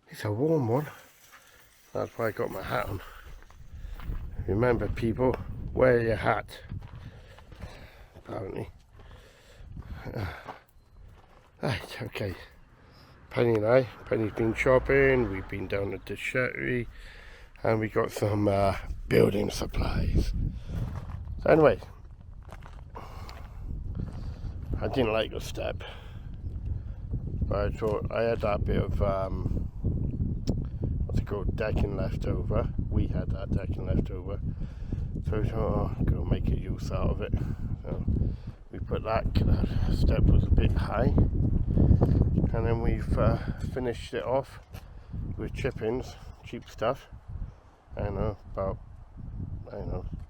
It's a warm one. That's why I got my hat on. Remember, people, wear your hat. Apparently. Right, okay. Penny's been shopping. We've been down at the Shettery, and we got some building supplies. So anyway, I didn't like the step, but I thought I had that bit of what's it called, decking left over. We had that decking left over, so I thought, oh, go make a use out of it. So we put that step was a bit high, and then we've finished it off with chippings, cheap stuff. I don't know,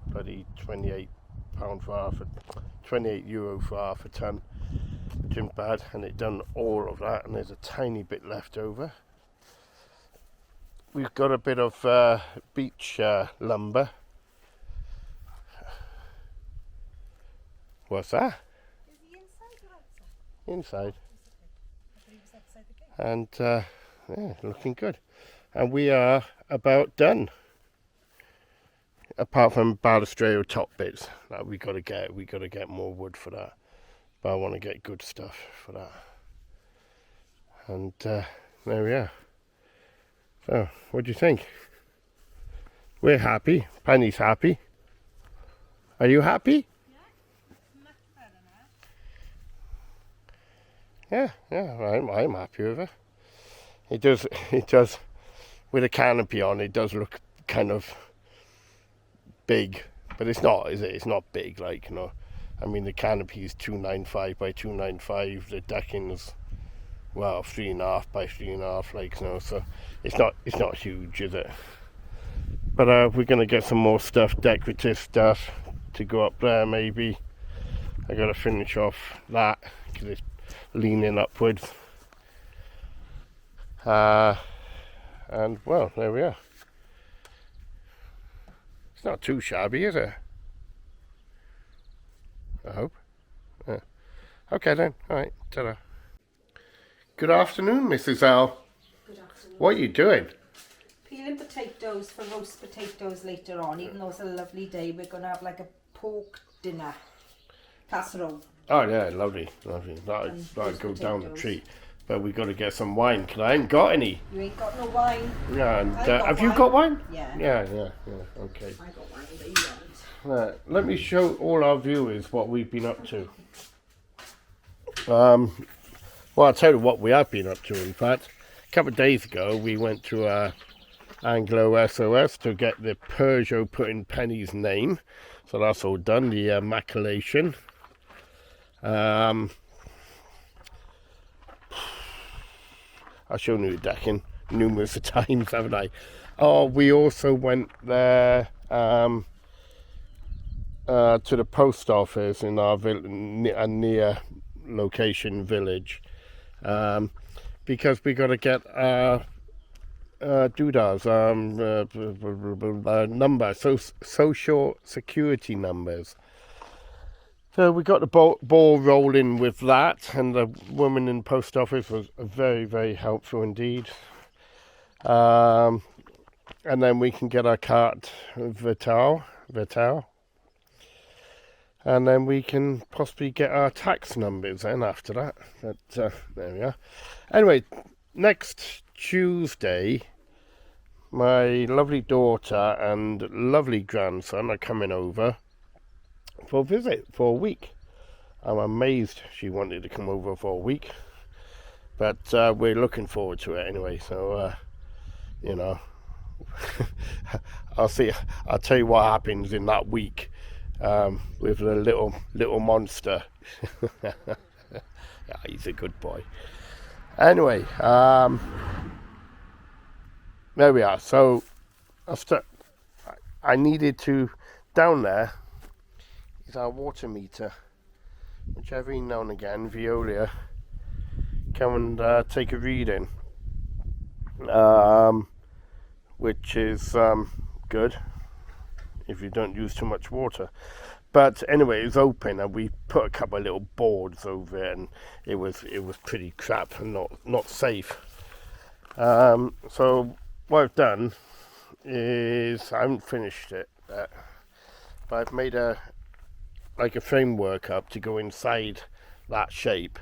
bloody £28 for half, €28 for half a ton, which isn't bad. And it done all of that, and there's a tiny bit left over. We've got a bit of beach lumber. What's that? Is he inside or outside? Inside. I thought he was outside the gate. And yeah, looking good. And we are about done. Apart from balustrade top bits that we got to get more wood for that. But I want to get good stuff for that. And there we are. So, what do you think? We're happy. Penny's happy. Are you happy? Yeah, much better now. Yeah, I'm happy with it. It does, with a canopy on, it does look kind of big, but it's not, is it? It's not big, like, you know. I mean, the canopy is 295 by 295. The decking's, well, 3.5 by 3.5, like, you know. So it's not huge, is it? But we're gonna get some more stuff, decorative stuff, to go up there. Maybe I gotta finish off that because it's leaning upwards. And well, there we are. It's not too shabby, is it? I hope. Yeah. Okay then. All right. Ta-da. Good afternoon, Mrs. L. Good afternoon. What are you doing? Peeling potatoes for roast potatoes later on. Even though it's a lovely day, we're going to have like a pork dinner. Casserole. Oh yeah, lovely. That'd go down the tree. But we got to get some wine because I ain't got any. You ain't got no wine? Yeah. And have wine. you got wine? Yeah. Yeah. Okay. I got wine, but you don't. Right, let me show all our viewers what we've been up to. Well, I'll tell you what we have been up to, in fact. A couple of days ago, we went to Anglo SOS to get the Peugeot put in Penny's name. So that's all done, the maculation. I've shown you the decking numerous times, haven't I? Oh, we also went there to the post office in our near location village, because we got to get doodads, number, social security numbers. So we got the ball rolling with that, and the woman in the post office was very, very helpful indeed. And then we can get our carte vitale. And then we can possibly get our tax numbers in after that. But there we are. Anyway, next Tuesday, my lovely daughter and lovely grandson are coming over for a visit for a week. I'm amazed she wanted to come over for a week. But we're looking forward to it anyway. So, you know, I'll tell you what happens in that week. With the little monster. Yeah, he's a good boy. Anyway, there we are. So I needed to, down there is our water meter, which every now and again Veolia come and take a reading, which is good if you don't use too much water. But anyway, it was open, and we put a couple of little boards over it, and it was pretty crap and not safe. So what I've done is I haven't finished it yet, but I've made a framework up to go inside that shape,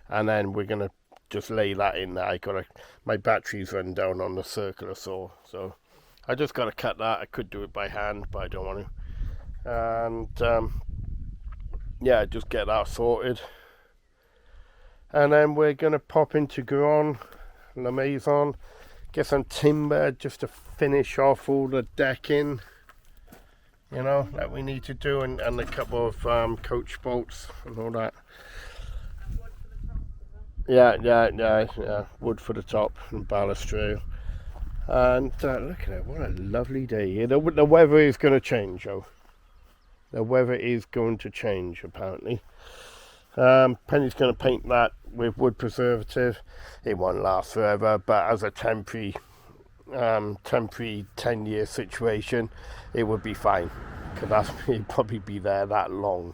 and then we're gonna just lay that in there. My batteries run down on the circular saw, so I just got to cut that. I could do it by hand, but I don't want to. And yeah, just get that sorted. And then we're going to pop into Grand La Maison, get some timber just to finish off all the decking, that we need to do, and a couple of coach bolts and all that. Yeah. Wood for the top and balustrade. And look at it, what a lovely day. The weather is going to change, though. The weather is going to change, apparently. Penny's going to paint that with wood preservative. It won't last forever, but as a temporary 10-year situation, it would be fine, because it'd probably be there that long.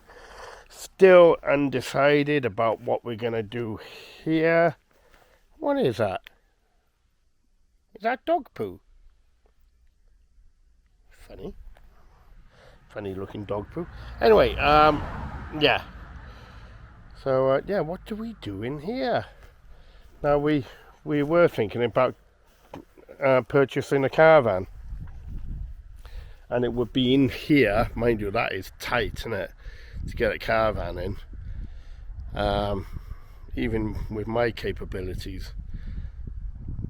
Still undecided about what we're going to do here. What is that? Is that dog poo? Funny looking dog poo. Anyway, yeah. So, what do we do in here? Now, we were thinking about purchasing a caravan. And it would be in here. Mind you, that is tight, isn't it? To get a caravan in. Even with my capabilities.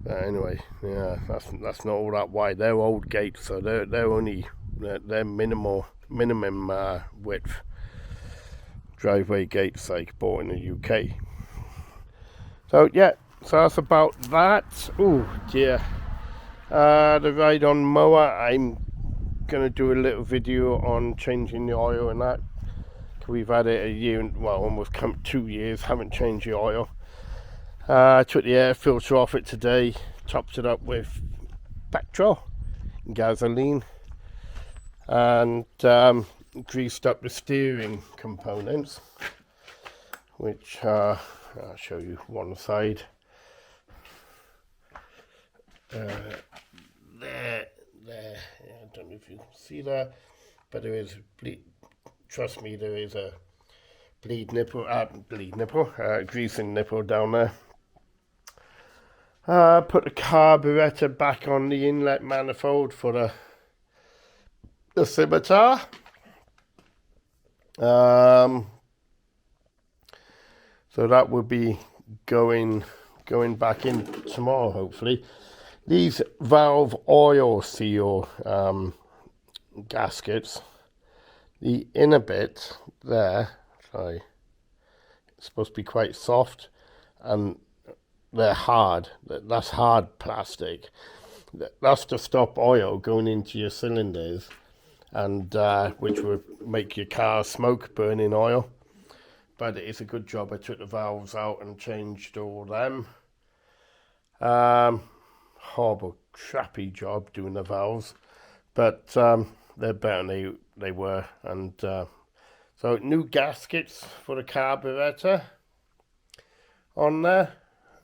But anyway, yeah, that's not all that wide. They're old gates, so they're only they're minimum width driveway gates like bought in the UK. So yeah, so that's about that. Oh dear. The ride on mower, I'm gonna do a little video on changing the oil and that. We've had it a year, almost 2 years, haven't changed the oil. I took the air filter off it today, topped it up with petrol, gasoline, and greased up the steering components, which I'll show you one side. There. Yeah, I don't know if you can see that, but there is trust me, there is a greasing nipple down there. Put the carburetor back on the inlet manifold for the scimitar. So that will be going back in tomorrow, hopefully. These valve oil seal gaskets, the inner bit there, it's supposed to be quite soft, and they're hard. That's hard plastic. That's to stop oil going into your cylinders, and which would make your car smoke, burning oil. But it's a good job I took the valves out and changed all them. Horrible, crappy job doing the valves, but they're better than they were. And so new gaskets for the carburetor on there.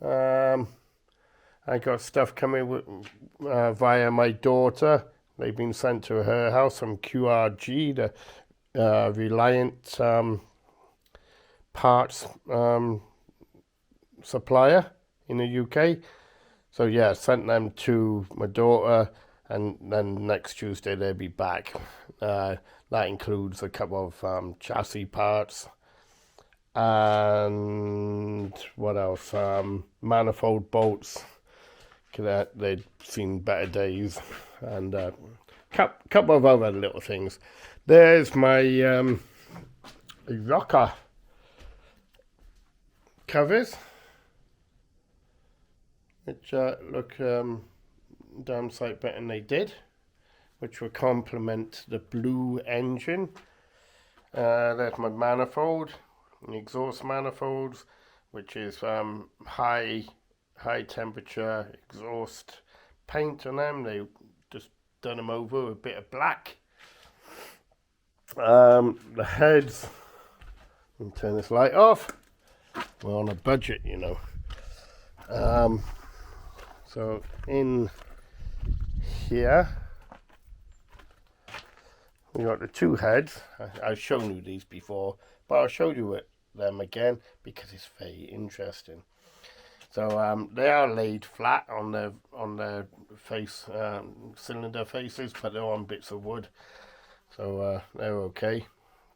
I got stuff coming via my daughter. They've been sent to her house from QRG, the Reliant parts supplier in the UK. So yeah, sent them to my daughter, and then next Tuesday they'll be back. That includes a couple of chassis parts, and what else? Manifold bolts. They'd seen better days, and a couple of other little things. There's my rocker covers, which look damn sight better than they did, which will complement the blue engine. There's my manifold, the exhaust manifolds, which is high temperature exhaust paint on them. They just done them over with a bit of black. The heads, let me turn this light off. We're on a budget, you know. So in here we got the two heads. I've shown you these before, but I'll show you them again because it's very interesting. So they are laid flat on their face cylinder faces, but they're on bits of wood, so they're okay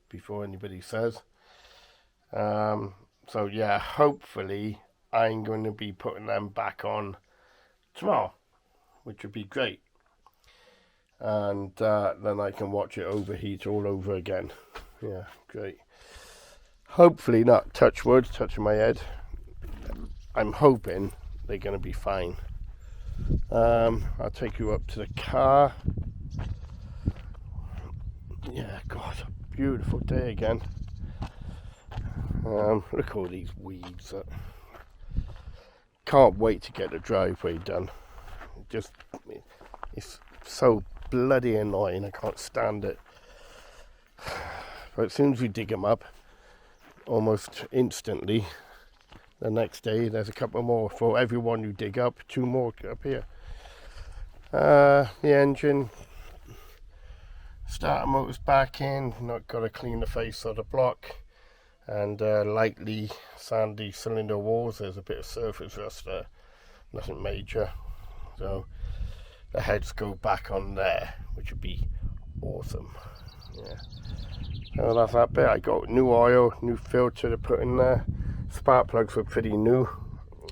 before anybody says. So yeah, hopefully I'm going to be putting them back on tomorrow, which would be great. And then I can watch it overheat all over again. Yeah, great. Hopefully not, touch wood, touching my head. I'm hoping they're going to be fine. I'll take you up to the car. Yeah, God, a beautiful day again. Look at all these weeds. Can't wait to get the driveway done. It's so bloody annoying. I can't stand it. But as soon as we dig them up, almost instantly, the next day there's a couple more. For every one you dig up, 2 more up here. The engine, starter motor's back in. Not got to clean the face of the block, and lightly sandy cylinder walls. There's a bit of surface rust there, nothing major. So the heads go back on there, which would be awesome. Yeah. So that's that bit. I got new oil, new filter to put in there. Spark plugs were pretty new,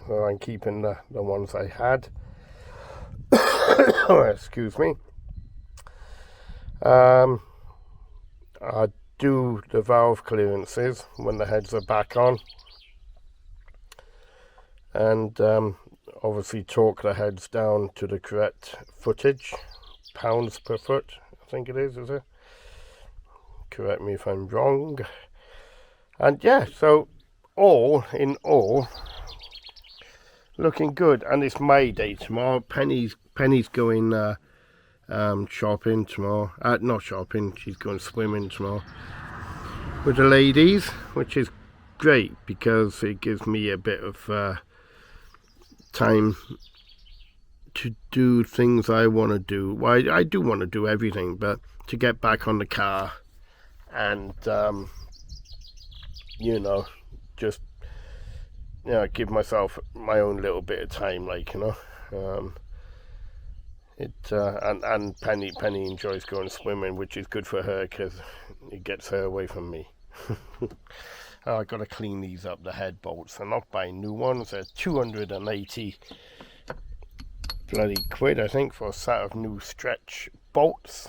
so I'm keeping the ones I had. Excuse me. I do the valve clearances when the heads are back on, and obviously torque the heads down to the correct footage, pounds per foot, I think it is it? Correct me if I'm wrong. And yeah, so all in all, looking good. And it's May Day tomorrow. Penny's going shopping tomorrow. Not shopping, she's going swimming tomorrow with the ladies, which is great because it gives me a bit of time to do things I want to do. Well, I do want to do everything, but to get back on the car and just give myself my own little bit of time, and Penny enjoys going swimming, which is good for her because it gets her away from me. I got to clean these up, the head bolts. I'm not buying new ones. They're 280 bloody quid, I think, for a set of new stretch bolts.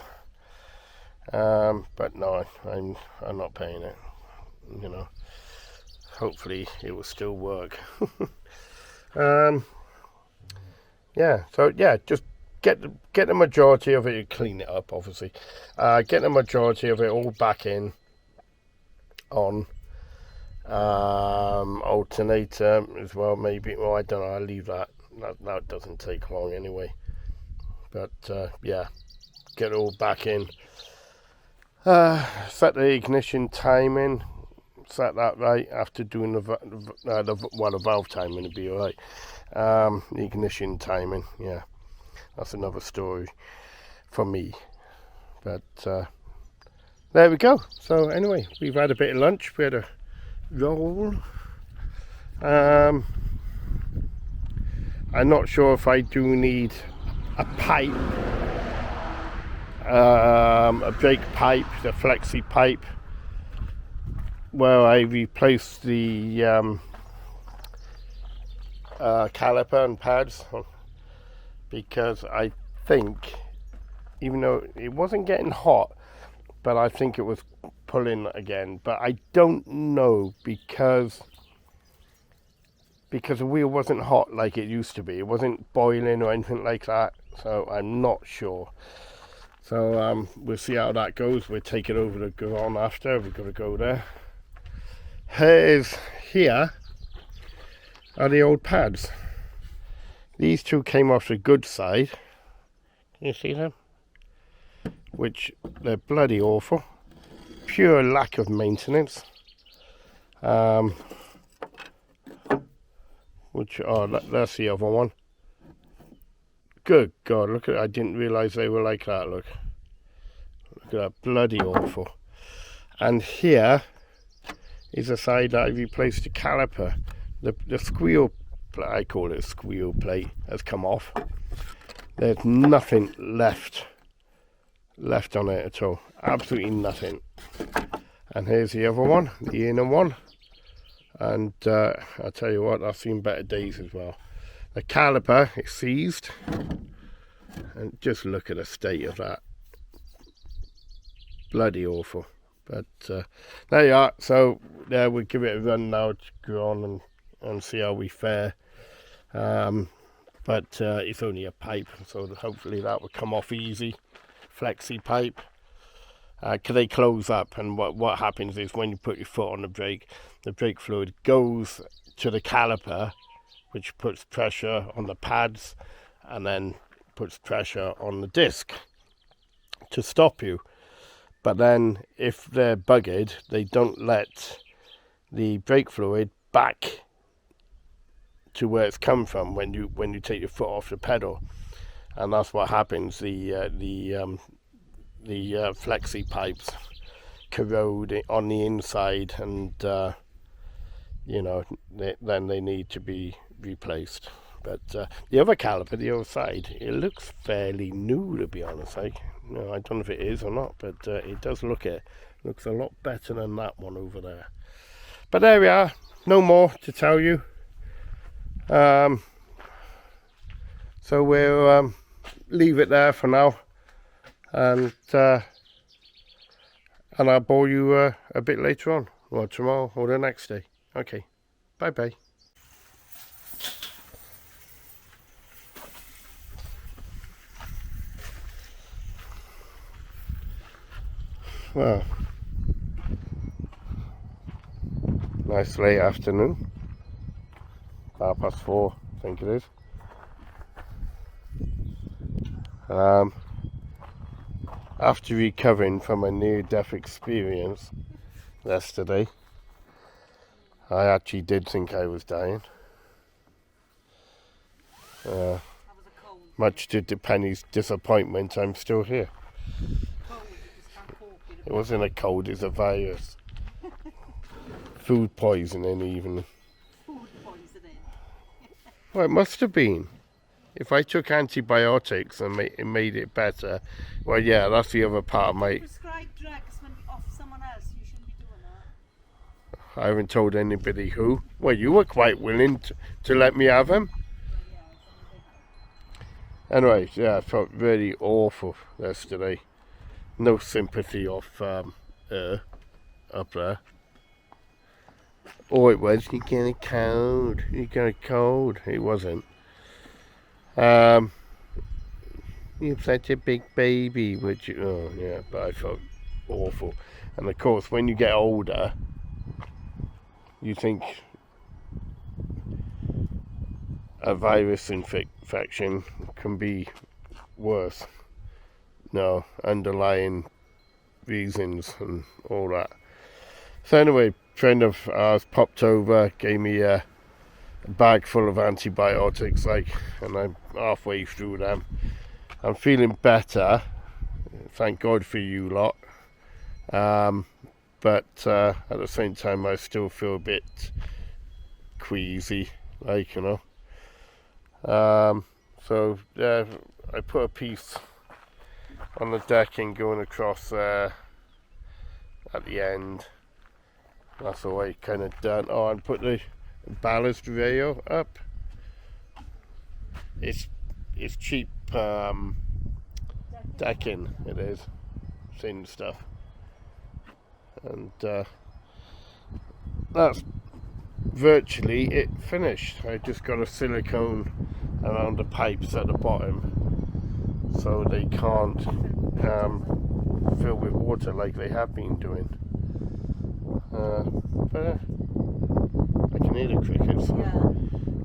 But no, I'm not paying it. Hopefully it will still work. Just get the majority of it, clean it up obviously, get the majority of it all back in on alternator as well, maybe. Well, I don't know, I'll leave that doesn't take long anyway, but get it all back in, set the ignition timing, set that right after doing the valve timing would be alright. The ignition timing, yeah, that's another story for me. But there we go. So anyway, we've had a bit of lunch. We had a roll. I'm not sure if I do need a pipe, a brake pipe, the flexi pipe, where I replaced the caliper and pads, because I think, even though it wasn't getting hot, but I think it was pulling again. But I don't know, because the wheel wasn't hot like it used to be. It wasn't boiling or anything like that, so I'm not sure. So we'll see how that goes. We'll take it over to Garon after. We've got to go there. Here are the old pads. These two came off the good side. Can you see them? Which they're bloody awful. Pure lack of maintenance. That's the other one. Good God, look at I didn't realise they were like that, look. Look at that, bloody awful. And here is a side that I replaced the caliper. The squeal, I call it a squeal plate, has come off. There's nothing left on it at all. Absolutely nothing. And here's the other one, the inner one. And I'll tell you what, I've seen better days as well. The caliper is seized. And just look at the state of that. Bloody awful. But there you are. So yeah, we'll give it a run now to go on and see how we fare. But it's only a pipe, so hopefully that will come off easy. Flexi pipe. They close up, and what happens is when you put your foot on the brake fluid goes to the caliper, which puts pressure on the pads, and then puts pressure on the disc to stop you. But then if they're buggered, they don't let the brake fluid back to where it's come from when you take your foot off the pedal, and that's what happens. The flexi pipes corrode on the inside, and then they need to be replaced. But the other caliper, the other side, it looks fairly new, to be honest. I don't know if it is or not, but it does looks a lot better than that one over there. But there we are. No more to tell you. So we'll leave it there for now, and I'll bore you a bit later on, or tomorrow, or the next day. Okay, bye bye. Well, nice late afternoon, 4:30, I think it is. After recovering from a near-death experience yesterday, I actually did think I was dying. Much to Penny's disappointment, I'm still here. It wasn't a cold, it's a virus. Food poisoning even. Food poisoning? Well, it must have been. If I took antibiotics and it made it better, well, yeah, that's the other part of my... Prescribe drugs off someone else, you shouldn't be doing that. I haven't told anybody who. Well, you were quite willing to let me have them. Anyway, yeah, I felt really awful yesterday. No sympathy off her up there. Oh, it was, you get a cold. You got a cold. It wasn't. You're such a big baby, would you? Oh, yeah, but I felt awful. And of course, when you get older, you think a virus infection can be worse. No, underlying reasons and all that. So anyway, friend of ours popped over, gave me a bag full of antibiotics, and I'm halfway through them. I'm feeling better, thank God for you lot. But at the same time, I still feel a bit queasy, So yeah, I put a piece on the decking going across there at the end. That's all I kind of done. Oh, and put the ballast rail up. It's cheap decking, it is, thin stuff, and that's virtually it finished. I just got a silicone around the pipes at the bottom so they can't fill with water like they have been doing. But I can hear the crickets.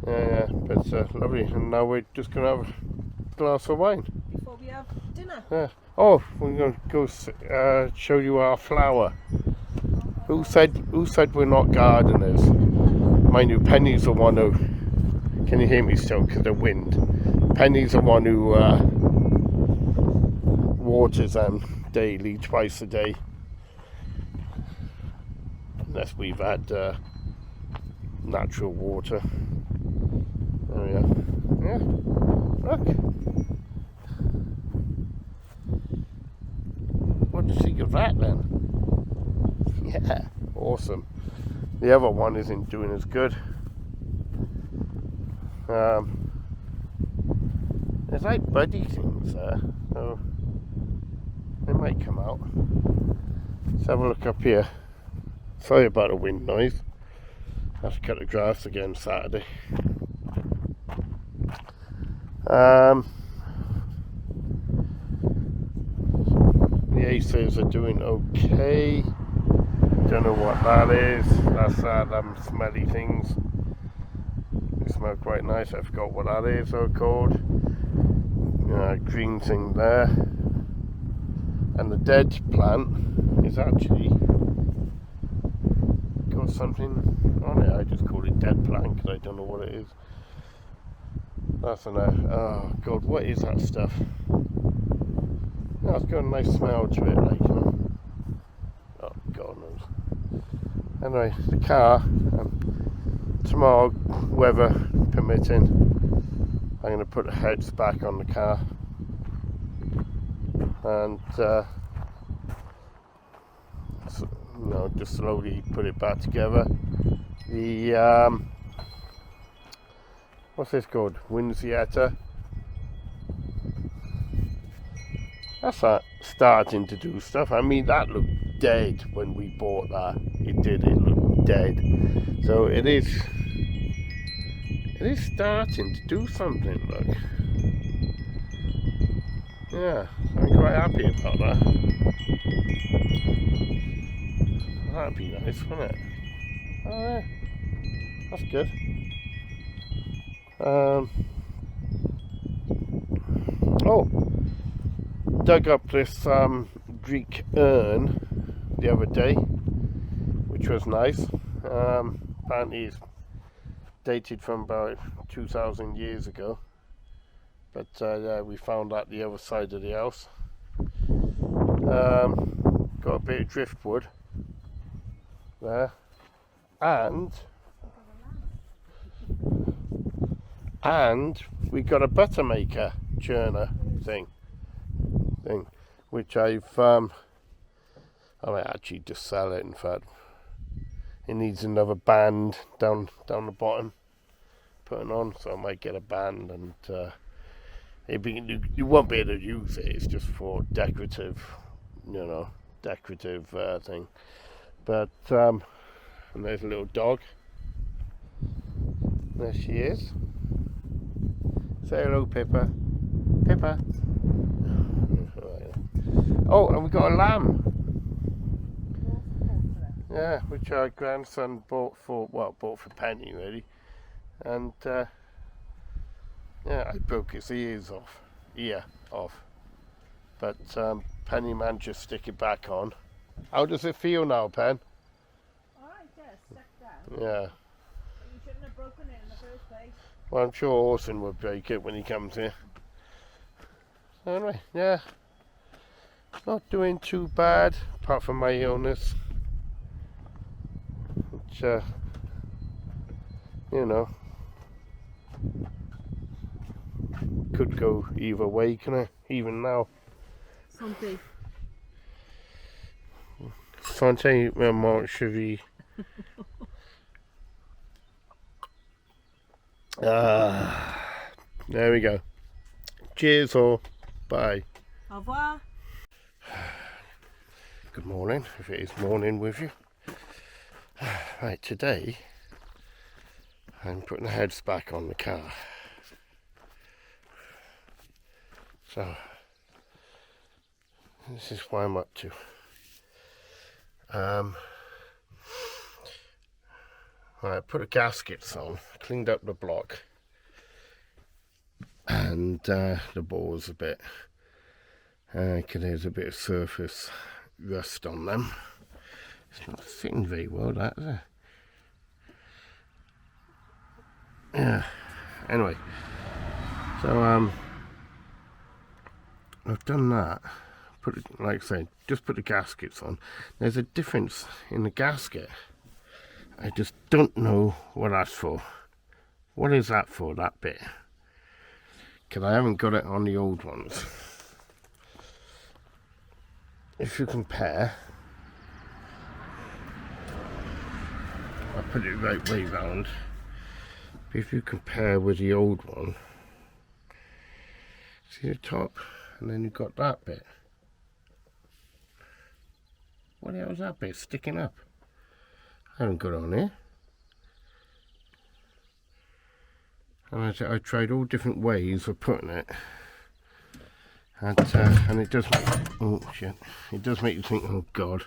Yeah, but it's lovely. And now we're just going to have a glass of wine before we have dinner. Yeah. Oh, we're going to go show you our flower. Who said we're not gardeners? Mind you, Penny's the one who... Can you hear me still? Because of the wind. Penny's the one who waters them daily, twice a day. Unless we've had natural water. Oh yeah. Yeah. Look. What do you think of that then? Yeah. Awesome. The other one isn't doing as good. There's like buddy things there, so they might come out. Let's have a look up here. Sorry about the wind noise. I have to cut the grass again Saturday. The aces are doing okay. Don't know what that is. That's them smelly things. They smell quite nice. I forgot what that is. They're called. Green thing there. And the dead plant is actually got something on it. I just call it dead plant because I don't know what it is. That's oh god, what is that stuff? No, it's got a nice smell to it, like, you know. Oh god knows. Anyway, the car, tomorrow, weather permitting, I'm going to put the heads back on the car and just slowly put it back together. The what's this called? Winsietta. That's starting to do stuff. I mean, that looked dead when we bought that. It looked dead. So it is starting to do something, look. Yeah, I'm quite happy about that. That'd be nice, wouldn't it? Oh yeah, that's good. Dug up this Greek urn the other day, which was nice. Apparently it's dated from about 2,000 years ago, but we found that the other side of the house. Got a bit of driftwood there, and we got a butter maker churner thing, which I might actually just sell it. In fact, it needs another band down the bottom putting on, so I might get a band, and you won't be able to use it. It's just for decorative thing. But and there's a little dog. There she is. Say hello, Pippa. Pippa. Oh, and we got a lamb. Yeah, which our grandson bought for Penny, really. And I broke his ear off. But Penny managed to stick it back on. How does it feel now, Pen? Alright, yes, stuck down. Yeah. But you shouldn't have broken it in the first place. Well, I'm sure Orson will break it when he comes here. Anyway, yeah. Not doing too bad, apart from my illness. Which, could go either way, can I? Even now. Santé. Santé, mon chéri. There we go. Cheers or bye. Au revoir. Good morning, if it is morning with you. Right, today I'm putting the heads back on the car. So this is what I'm up to. I put the gaskets on, cleaned up the block, and the balls a bit. There's a bit of surface rust on them. It's not fitting very well, that, is it? Yeah. Anyway, So I've done that. Put it, like I said, just put the gaskets on. There's a difference in the gasket. I just don't know what that's for. What is that for, that bit? Because I haven't got it on the old ones. If you compare, I put it the right way round. If you compare with the old one, see the top, and then you've got that bit. What the hell is that bit sticking up? I haven't got it on here. And I tried all different ways of putting it, and it does make, oh shit, it does make you think, oh god.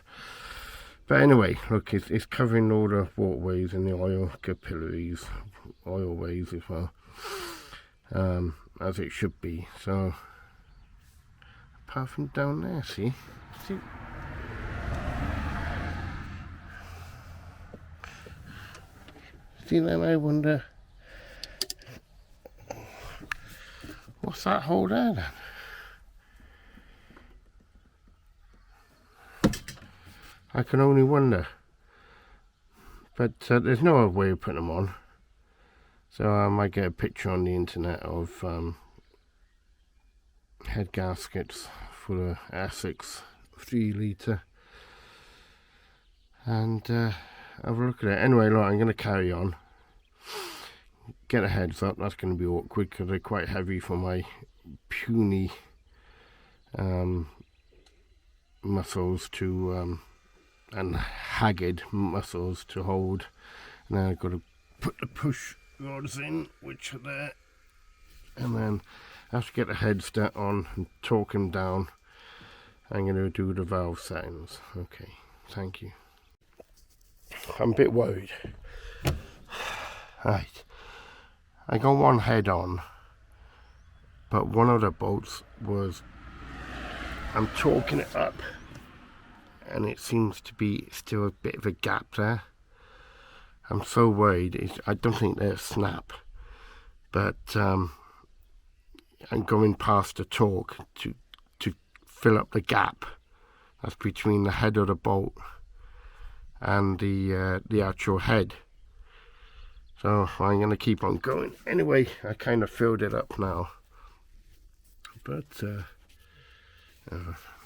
But anyway, look, it's covering all the waterways and the oil capillaries, oil ways as well, as it should be. So apart from down there, see then I wonder, what's that hole there then? I can only wonder. But there's no other way of putting them on. So I might get a picture on the internet of head gaskets for the Essex 3 litre. And have a look at it. Anyway, look, I'm going to carry on. Get a heads up, that's going to be awkward because they're quite heavy for my puny muscles to, and haggard muscles to hold. Now I've got to put the push rods in, which are there. And then I have to get the headset on and torque them down. I'm going to do the valve settings. Okay, thank you. I'm a bit worried. Right. I got one head on, but one of the bolts was, I'm torquing it up, and it seems to be still a bit of a gap there. I'm so worried. I don't think they'll snap, but I'm going past the torque to fill up the gap that's between the head of the bolt and the actual head. So I'm going to keep on going. Anyway, I kind of filled it up now. But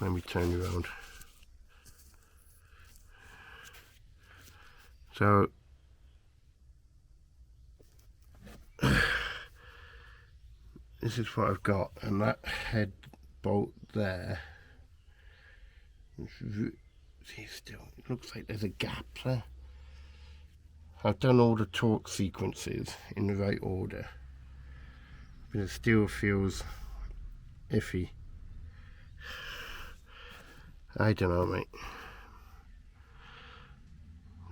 let me turn you around. So this is what I've got, and that head bolt there. See, still, it looks like there's a gap there. I've done all the torque sequences in the right order, but it still feels iffy. I don't know, mate.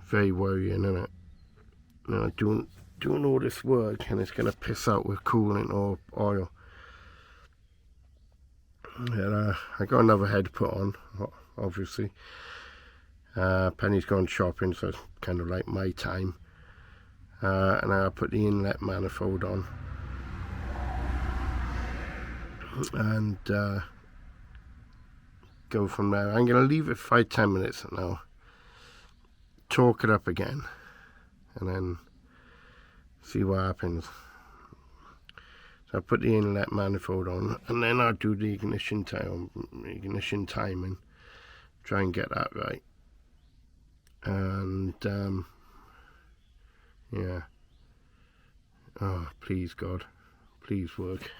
Very worrying, isn't it? Now, doing all this work and it's going to piss out with coolant or oil. And, I got another head put on, obviously. Penny's gone shopping, so it's kind of like my time. And I put the inlet manifold on. And go from there. I'm going to leave it for 5-10 minutes now. Torque it up again. And then see what happens. So I put the inlet manifold on, and then I'll do the ignition timing. Try and get that right. And yeah. Oh, please God, please work.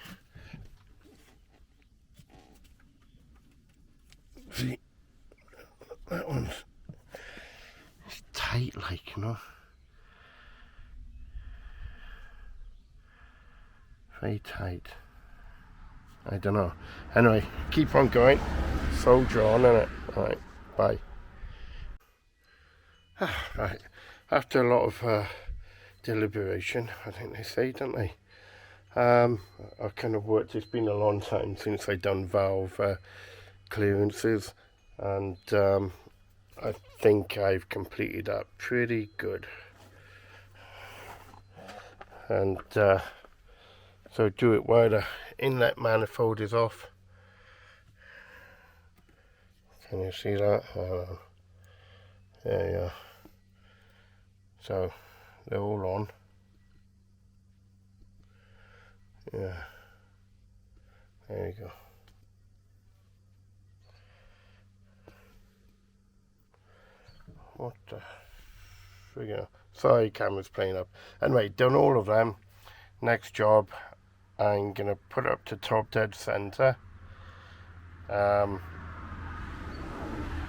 See, that one's, it's tight, like, you know. Very tight. I don't know. Anyway, keep on going. Soldier on, innit? Alright, bye. Right, after a lot of deliberation, I think they say, don't they? I've kind of worked, it's been a long time since I've done valve clearances, and I think I've completed that pretty good. And So do it while the inlet manifold is off. Can you see that? There you are. So they're all on. Yeah. There you go. What the figure? Sorry, camera's playing up. Anyway, done all of them. Next job, I'm gonna put up to top dead center.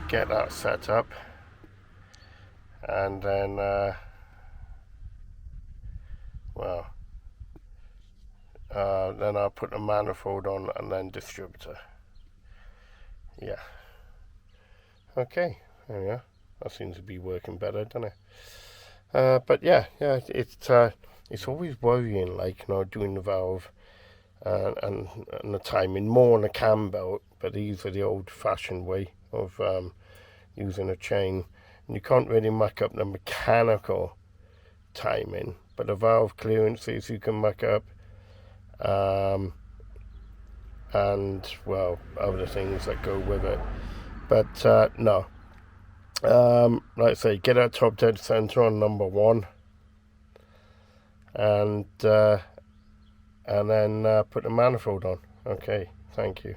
Get that set up, and then then I'll put the manifold on and then distributor. Yeah. Okay, there we are. That seems to be working better, doesn't it? But yeah, it's always worrying, like, doing the valve and the timing, more on a cam belt, but these are the old-fashioned way of using a chain. And you can't really muck up the mechanical timing, but the valve clearances you can muck up, and, well, other things that go with it. But no. Like I say, get our top dead center on number 1, and then put the manifold on. Okay, thank you.